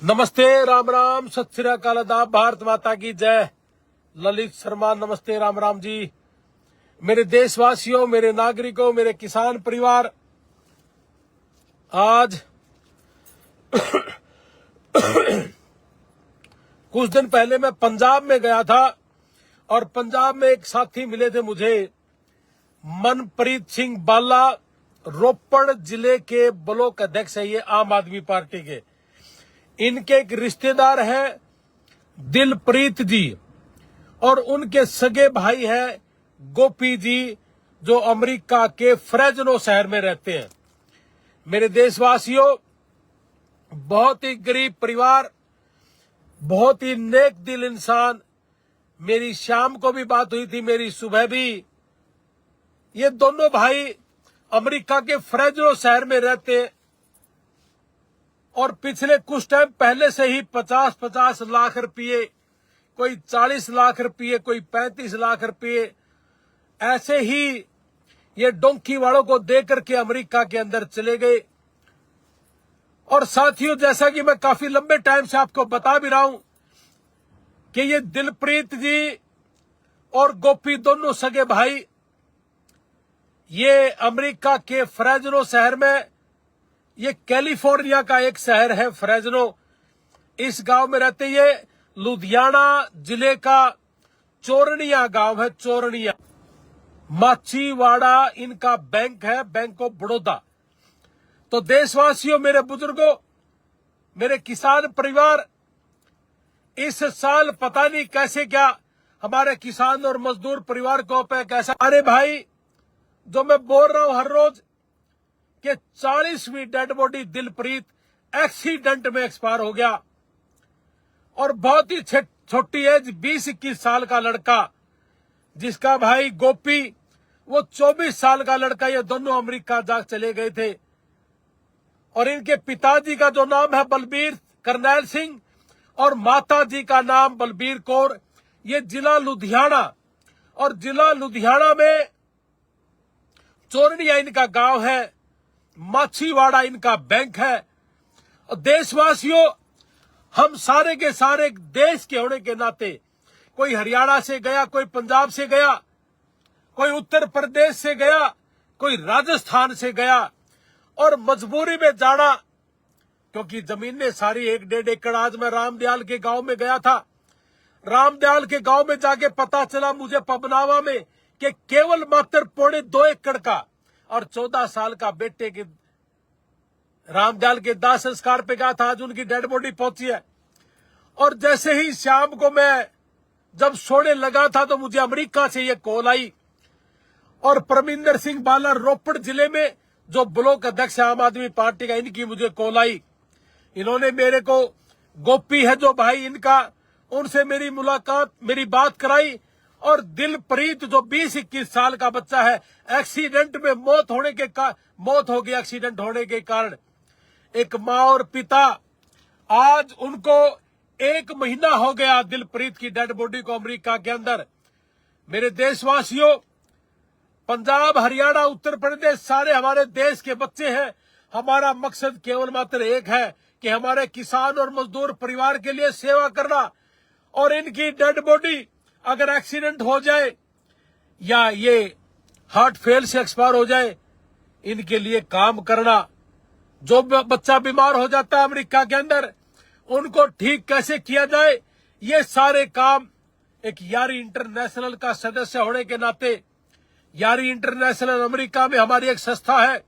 नमस्ते, राम राम, सत श्री अकाल, आदाब, भारत माता की जय। ललित शर्मा, नमस्ते, राम राम जी। मेरे देशवासियों, मेरे नागरिकों, मेरे किसान परिवार, आज कुछ दिन पहले मैं पंजाब में गया था और पंजाब में एक साथी मिले थे मुझे, मनप्रीत सिंह बाला, रोपड़ जिले के ब्लॉक अध्यक्ष है ये आम आदमी पार्टी के। इनके एक रिश्तेदार हैं दिलप्रीत जी और उनके सगे भाई हैं गोपी जी, जो अमेरिका के फ्रेजनो शहर में रहते हैं। मेरे देशवासियों, बहुत ही गरीब परिवार, बहुत ही नेक दिल इंसान। मेरी शाम को भी बात हुई थी, मेरी सुबह भी। ये दोनों भाई अमेरिका के फ्रेजनो शहर में रहते हैं और पिछले कुछ टाइम पहले से ही 50-50 लाख रुपये, कोई 40 लाख रुपये, कोई 35 लाख रुपये, ऐसे ही ये डोंकी वालों को देकर के अमेरिका के अंदर चले गए। और साथियों, जैसा कि मैं काफी लंबे टाइम से आपको बता भी रहा हूं कि ये दिलप्रीत जी और गोपी दोनों सगे भाई, ये अमेरिका के फ्रेजनो शहर में, ये कैलिफोर्निया का एक शहर है फ्रेजनो, इस गांव में रहते। ये लुधियाना जिले का चोरनिया गांव है, चोरनिया। माछीवाड़ा इनका बैंक है, बैंक ऑफ बड़ौदा। तो देशवासियों, मेरे बुजुर्गों, मेरे किसान परिवार, इस साल पता नहीं कैसे क्या हमारे किसान और मजदूर परिवार को पे कैसा। अरे भाई, जो मैं बोल रहा हूं हर रोज कि 40वीं डेड बॉडी दिलप्रीत एक्सीडेंट में एक्सपायर हो गया। और बहुत ही छोटी एज, 20-21 साल का लड़का, जिसका भाई गोपी, वो 24 साल का लड़का। ये दोनों अमेरिका जा चले गए थे। और इनके पिताजी का जो नाम है बलबीर करनैल सिंह और माता जी का नाम बलबीर कौर। ये जिला लुधियाना, और जिला लुधियाना में चोरनिया इनका गांव है, माछीवाड़ा इनका बैंक है। और देशवासियों, हम सारे के सारे देश के होने के नाते, कोई हरियाणा से गया, कोई पंजाब से गया, कोई उत्तर प्रदेश से गया, कोई राजस्थान से गया, और मजबूरी में जाना, क्योंकि जमीनें सारी 1-1.5 एकड़। आज मैं रामदयाल के गांव में गया था। रामदयाल के गांव में जाके पता चला मुझे पबनावा में कि केवल मात्र 2.25 एकड़ का, और 14 साल का बेटे के रामदयाल के दाह संस्कार पे गया था। आज उनकी डेड बॉडी पहुंची है। और जैसे ही शाम को मैं जब सोने लगा था तो मुझे अमेरिका से ये कॉल आई, और परमिंदर सिंह बाला, रोपड़ जिले में जो ब्लॉक अध्यक्ष है आम आदमी पार्टी का, इनकी मुझे कॉल आई। इन्होंने मेरे को, गोपी है जो भाई इनका, उनसे मेरी मुलाकात, मेरी बात कराई। और दिलप्रीत जो 20-21 साल का बच्चा है, एक्सीडेंट में मौत हो गई एक्सीडेंट होने के कारण। एक माँ और पिता, आज उनको 1 महीना हो गया दिलप्रीत की डेड बॉडी को अमेरिका के अंदर। मेरे देशवासियों, पंजाब, हरियाणा, उत्तर प्रदेश, सारे हमारे देश के बच्चे हैं। हमारा मकसद केवल मात्र एक है कि हमारे किसान और मजदूर परिवार के लिए सेवा करना। और इनकी डेड बॉडी अगर एक्सीडेंट हो जाए या ये हार्ट फेल से एक्सपायर हो जाए, इनके लिए काम करना। जो बच्चा बीमार हो जाता है अमेरिका के अंदर, उनको ठीक कैसे किया जाए, ये सारे काम एक यारी इंटरनेशनल का सदस्य होने के नाते, यारी इंटरनेशनल अमेरिका में हमारी एक संस्था है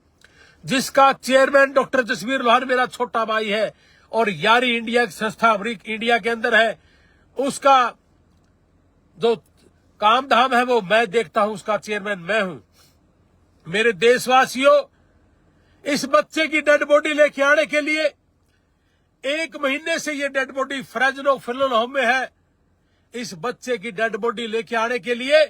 जिसका चेयरमैन डॉक्टर जसवीर लोहार मेरा छोटा भाई है, और यारी इंडिया की संस्था इंडिया के अंदर है। उसका जो काम धाम है वो मैं देखता हूं, उसका चेयरमैन मैं हूं। मेरे देशवासियों, इस बच्चे की डेड बॉडी लेके आने के लिए 1 महीने से ये डेड बॉडी फ्रेजनो फिलन होम में है। इस बच्चे की डेड बॉडी लेके आने के लिए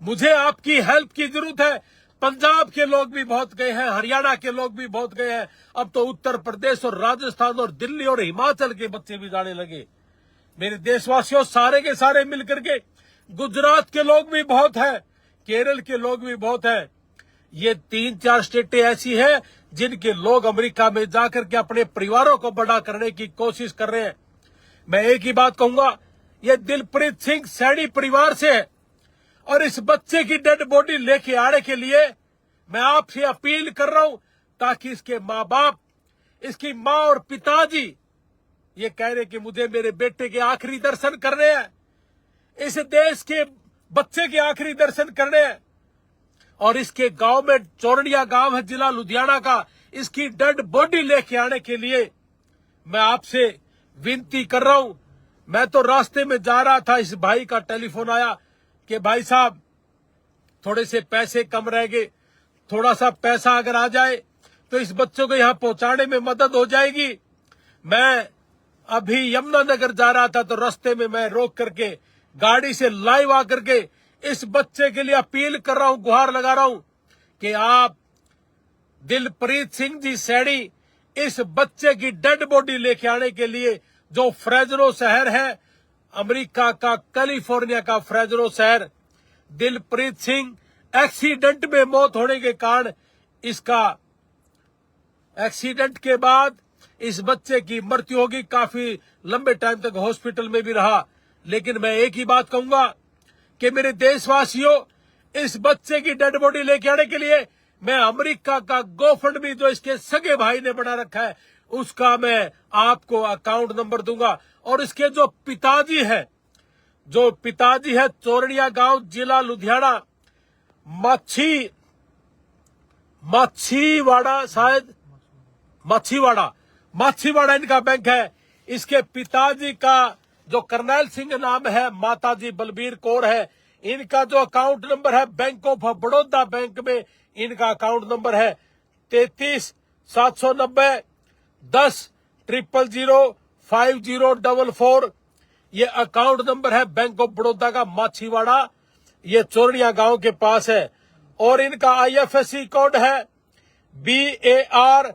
मुझे आपकी हेल्प की जरूरत है। पंजाब के लोग भी बहुत गए हैं, हरियाणा के लोग भी बहुत गए हैं, अब तो उत्तर प्रदेश और राजस्थान और दिल्ली और हिमाचल के बच्चे भी जाने लगे। मेरे देशवासियों, सारे के सारे मिलकर के, गुजरात के लोग भी बहुत हैं, केरल के लोग भी बहुत हैं। ये 3-4 स्टेटें ऐसी हैं जिनके लोग अमेरिका में जाकर के अपने परिवारों को बड़ा करने की कोशिश कर रहे हैं। मैं एक ही बात कहूंगा, ये दिलप्रीत सिंह सैनी परिवार से है और इस बच्चे की डेड बॉडी लेके आने के लिए मैं आपसे अपील कर रहा हूं, ताकि इसके माँ बाप, इसकी माँ और पिताजी ये कह रहे कि मुझे मेरे बेटे के आखिरी दर्शन करने हैं, इस देश के बच्चे के आखिरी दर्शन करने हैं। और इसके गांव में, चौरड़िया गांव है जिला लुधियाना का, इसकी डेड बॉडी लेके आने के लिए मैं आपसे विनती कर रहा हूं। मैं तो रास्ते में जा रहा था, इस भाई का टेलीफोन आया कि भाई साहब थोड़े से पैसे कम रह गए, थोड़ा सा पैसा अगर आ जाए तो इस बच्चों को यहां पहुंचाने में मदद हो जाएगी। मैं अभी यमुनानगर जा रहा था तो रास्ते में मैं रोक करके गाड़ी से लाइव आकर के इस बच्चे के लिए अपील कर रहा हूं, गुहार लगा रहा हूं कि आप दिलप्रीत सिंह जी सैनी इस बच्चे की डेड बॉडी लेके आने के लिए, जो फ्रेजनो शहर है, अमेरिका का कैलिफोर्निया का फ्रेजनो शहर, दिलप्रीत सिंह एक्सीडेंट में मौत होने के कारण, इसका एक्सीडेंट के बाद इस बच्चे की मृत्यु होगी। काफी लंबे टाइम तक हॉस्पिटल में भी रहा। लेकिन मैं एक ही बात कहूंगा कि मेरे देशवासियों, इस बच्चे की डेड बॉडी लेके आने के लिए मैं अमेरिका का गोफंडमी जो इसके सगे भाई ने बना रखा है, उसका मैं आपको अकाउंट नंबर दूंगा। और इसके जो पिताजी है चौरड़िया गांव जिला लुधियाना, माछीवाड़ा, शायद माछीवाड़ा इनका बैंक है। इसके पिताजी का जो करनैल सिंह नाम है, माताजी बलबीर कौर है, इनका जो अकाउंट नंबर है बैंक ऑफ बड़ौदा बैंक में, इनका अकाउंट नंबर है 33 790 10 000 5044। ये अकाउंट नंबर है बैंक ऑफ बड़ौदा का, माछीवाड़ा, ये चौरड़िया गांव के पास है। और इनका IFSC कोड है BARBOMACHHI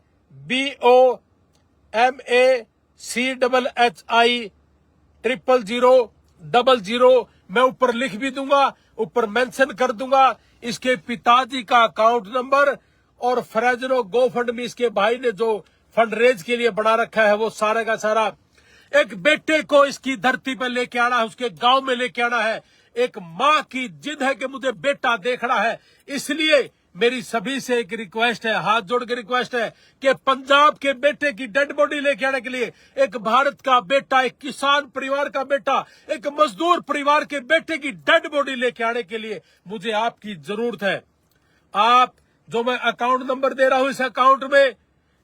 00000। मैं ऊपर लिख भी दूंगा, ऊपर मेंशन कर दूंगा इसके पिताजी का अकाउंट नंबर। और फ्रेजनो गोफंडमी इसके भाई ने जो फंड रेज के लिए बना रखा है, वो सारे का सारा एक बेटे को इसकी धरती पर लेके आना है, उसके गांव में लेके आना है। एक माँ की जिद है कि मुझे बेटा देखना है। इसलिए मेरी सभी से एक रिक्वेस्ट है, हाथ जोड़ के रिक्वेस्ट है कि पंजाब के बेटे की डेड बॉडी लेके आने के लिए, एक भारत का बेटा, एक किसान परिवार का बेटा, एक मजदूर परिवार के बेटे की डेड बॉडी लेके आने के लिए मुझे आपकी जरूरत है। आप जो मैं अकाउंट नंबर दे रहा हूं, इस अकाउंट में,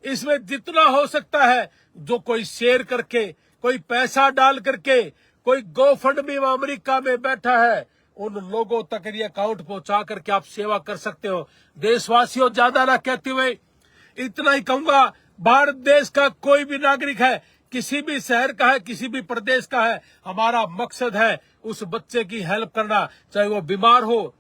इसमें जितना हो सकता है, जो कोई शेयर करके, कोई पैसा डाल करके, कोई गोफंडमी में अमेरिका में बैठा है, उन लोगों तक ये अकाउंट पहुंचा करके आप सेवा कर सकते हो। देशवासियों, ज्यादा ना कहते हुए इतना ही कहूंगा, भारत देश का कोई भी नागरिक है, किसी भी शहर का है, किसी भी प्रदेश का है, हमारा मकसद है उस बच्चे की हेल्प करना। चाहे वो बीमार हो,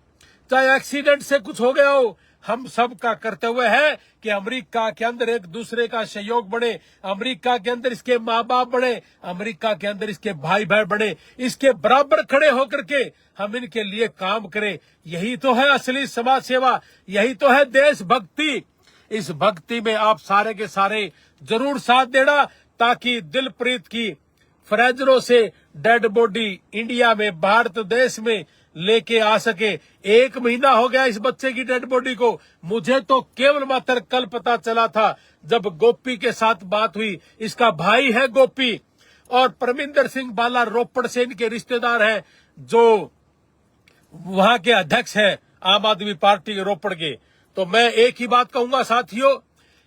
चाहे एक्सीडेंट से कुछ हो गया हो, हम सब का कर्तव्य है कि अमेरिका के अंदर एक दूसरे का सहयोग बढ़े, अमेरिका के अंदर इसके माँ बाप बढ़े, अमेरिका के अंदर इसके भाई बहन बढ़े, इसके बराबर खड़े होकर के हम इनके लिए काम करें। यही तो है असली समाज सेवा, यही तो है देशभक्ति। इस भक्ति में आप सारे के सारे जरूर साथ देना, ताकि दिलप्रीत की फ्रेजनो से डेड बॉडी इंडिया में, भारत देश में लेके आ सके। 1 महीना हो गया इस बच्चे की डेड बॉडी को। मुझे तो केवल मात्र कल पता चला था, जब गोपी के साथ बात हुई। इसका भाई है गोपी, और परमिंदर सिंह बाला रोपड़ से इनके रिश्तेदार हैं, जो वहां के अध्यक्ष हैं आम आदमी पार्टी के रोपड़ के। तो मैं एक ही बात कहूंगा साथियों,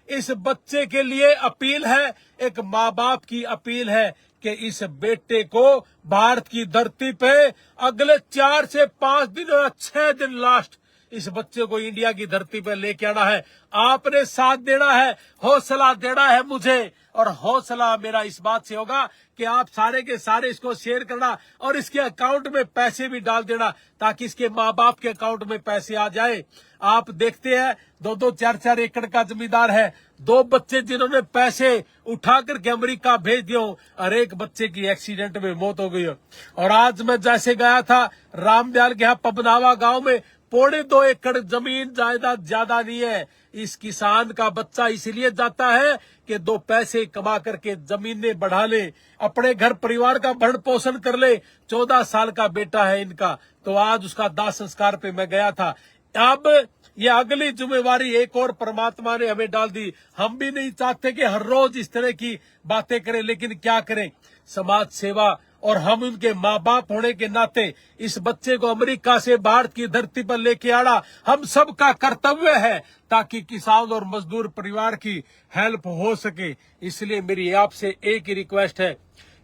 इस बच्चे के लिए अपील है, एक माँ बाप की अपील है कि इस बेटे को भारत की धरती पे अगले 4 से 5 दिन और 6 दिन लास्ट इस बच्चे को इंडिया की धरती पर लेके आना है। आपने साथ देना है, हौसला देना है मुझे, और हौसला मेरा इस बात से होगा कि आप सारे के सारे इसको शेयर करना और इसके अकाउंट में पैसे भी डाल देना, ताकि इसके माँ बाप के अकाउंट में पैसे आ जाए। आप देखते हैं 2-2 4-4 एकड़ का जमींदार है, 2 बच्चे जिन्होंने पैसे उठा करके अमेरिका भेज दिए, और एक बच्चे की एक्सीडेंट में मौत हो गई। और आज मैं जैसे गया था रामदयाल के यहाँ पबनावा गांव में, 2.25 एकड़ जमीन जायदाद ज्यादा नहीं है। इस किसान का बच्चा इसलिए जाता है कि 2 पैसे कमा करके जमीनें बढ़ा ले, अपने घर परिवार का भरण पोषण कर ले। 14 साल का बेटा है इनका, तो आज उसका दाह संस्कार पे मैं गया था। अब ये अगली जिम्मेवारी एक और परमात्मा ने हमें डाल दी। हम भी नहीं चाहते कि हर रोज इस तरह की बातें करें, लेकिन क्या करें, समाज सेवा और हम उनके माँ बाप होने के नाते इस बच्चे को अमेरिका से भारत की धरती पर लेके आना हम सबका कर्तव्य है, ताकि किसान और मजदूर परिवार की हेल्प हो सके। इसलिए मेरी आपसे एक ही रिक्वेस्ट है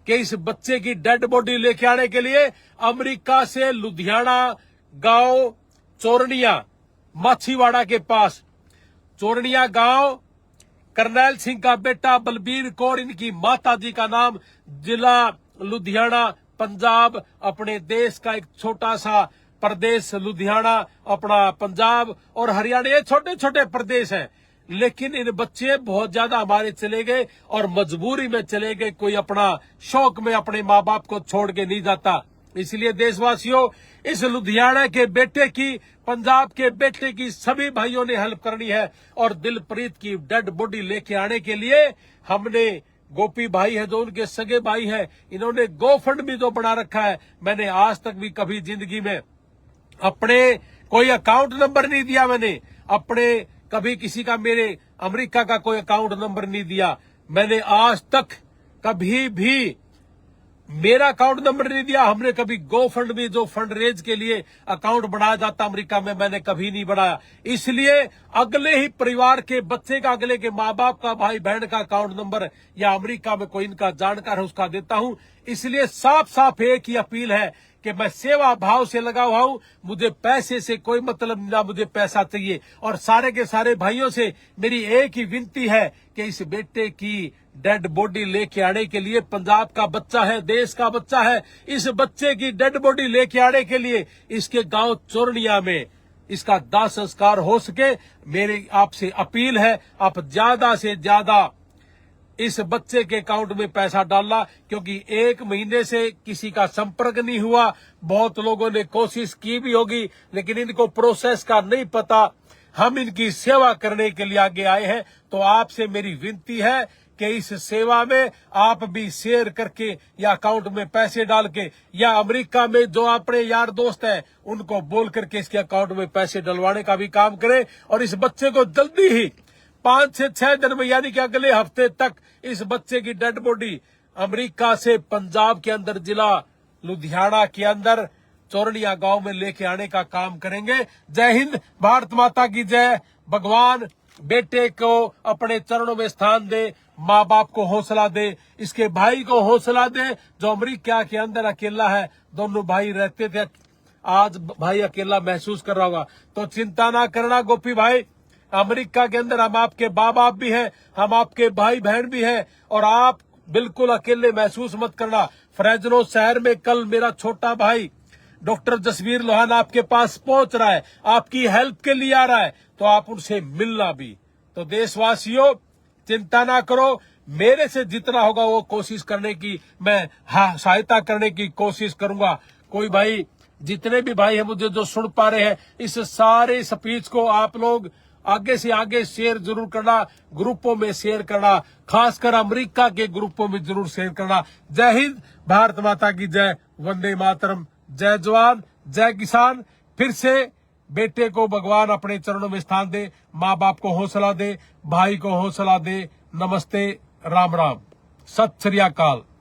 कि इस बच्चे की डेड बॉडी लेके आने के लिए अमेरिका से लुधियाना गांव चोरनिया माछीवाड़ा के पास चोरनिया गांव, करनैल सिंह का बेटा बलबीर कौर, इनकी माता जी का नाम, जिला लुधियाना, पंजाब, अपने देश का एक छोटा सा प्रदेश लुधियाना, अपना पंजाब और हरियाणा, ये छोटे छोटे प्रदेश हैं। लेकिन इन बच्चे बहुत ज्यादा हमारे चले गए और मजबूरी में चले गए, कोई अपना शौक में अपने माँ बाप को छोड़ के नहीं जाता। इसलिए देशवासियों, इस लुधियाना के बेटे की, पंजाब के बेटे की सभी भाइयों ने हेल्प करनी है। और दिलप्रीत की डेड बॉडी लेके आने के लिए हमने, गोपी भाई है जो उनके सगे भाई है, इन्होंने गोफंड भी जो बना रखा है। मैंने आज तक भी कभी जिंदगी में अपने कोई अकाउंट नंबर नहीं दिया, मैंने अपने कभी किसी का, मेरे अमेरिका का कोई अकाउंट नंबर नहीं दिया। मैंने आज तक कभी भी मेरा अकाउंट नंबर नहीं दिया। हमने कभी गोफंड में जो फंड रेज के लिए अकाउंट बनाया जाता अमेरिका में, मैंने कभी नहीं बनाया। इसलिए अगले ही परिवार के बच्चे का, अगले के माँ बाप का, भाई बहन का अकाउंट नंबर या अमेरिका में कोई इनका जानकार है उसका देता हूं। इसलिए साफ साफ एक ही अपील है कि मैं सेवा भाव से लगा हुआ हूं, मुझे पैसे से कोई मतलब नहीं, ना मुझे पैसा चाहिए। और सारे के सारे भाइयों से मेरी एक ही विनती है कि इस बेटे की डेड बॉडी लेके आने के लिए, पंजाब का बच्चा है, देश का बच्चा है, इस बच्चे की डेड बॉडी लेके आने के लिए इसके गांव चोरनिया में इसका दाह संस्कार हो सके। मेरी आपसे अपील है, आप ज्यादा से ज्यादा इस बच्चे के अकाउंट में पैसा डालना, क्योंकि 1 महीने से किसी का संपर्क नहीं हुआ। बहुत लोगों ने कोशिश की भी होगी, लेकिन इनको प्रोसेस का नहीं पता। हम इनकी सेवा करने के लिए आगे आए हैं, तो आपसे मेरी विनती है कि इस सेवा में आप भी शेयर करके या अकाउंट में पैसे डाल के, या अमेरिका में जो अपने यार दोस्त हैं उनको बोल करके इसके अकाउंट में पैसे डलवाने का भी काम करें। और इस बच्चे को जल्दी ही 5 से 6 दिन में, यानी कि अगले हफ्ते तक, इस बच्चे की डेड बॉडी अमेरिका से पंजाब के अंदर, जिला लुधियाना के अंदर चोरनिया गांव में लेके आने का काम करेंगे। जय हिंद, भारत माता की जय। भगवान बेटे को अपने चरणों में स्थान दे, माँ बाप को हौसला दे, इसके भाई को हौसला दे जो अमेरिका के अंदर अकेला है। दोनों भाई रहते थे, आज भाई अकेला महसूस कर रहा होगा। तो चिंता ना करना गोपी भाई, अमेरिका के अंदर हम आपके माँ बाप भी हैं, हम आपके भाई बहन भी हैं, और आप बिल्कुल अकेले महसूस मत करना। फ्रेजनो शहर में कल मेरा छोटा भाई डॉक्टर जसवीर लोहान आपके पास पहुंच रहा है, आपकी हेल्प के लिए आ रहा है, तो आप उनसे मिलना भी। तो देशवासियों, चिंता ना करो, मेरे से जितना होगा वो कोशिश करने की, मैं सहायता करने की कोशिश करूंगा। कोई भाई, जितने भी भाई हैं मुझे जो सुन पा रहे हैं, इस सारे स्पीच को आप लोग आगे से आगे शेयर जरूर करना, ग्रुपों में शेयर करना, खासकर अमेरिका के ग्रुपों में जरूर शेयर करना। जय हिंद, भारत माता की जय, वंदे मातरम, जय जवान, जय किसान। फिर से बेटे को भगवान अपने चरणों में स्थान दे, माँ बाप को हौसला दे, भाई को हौसला दे। नमस्ते, राम राम, सत श्री अकाल।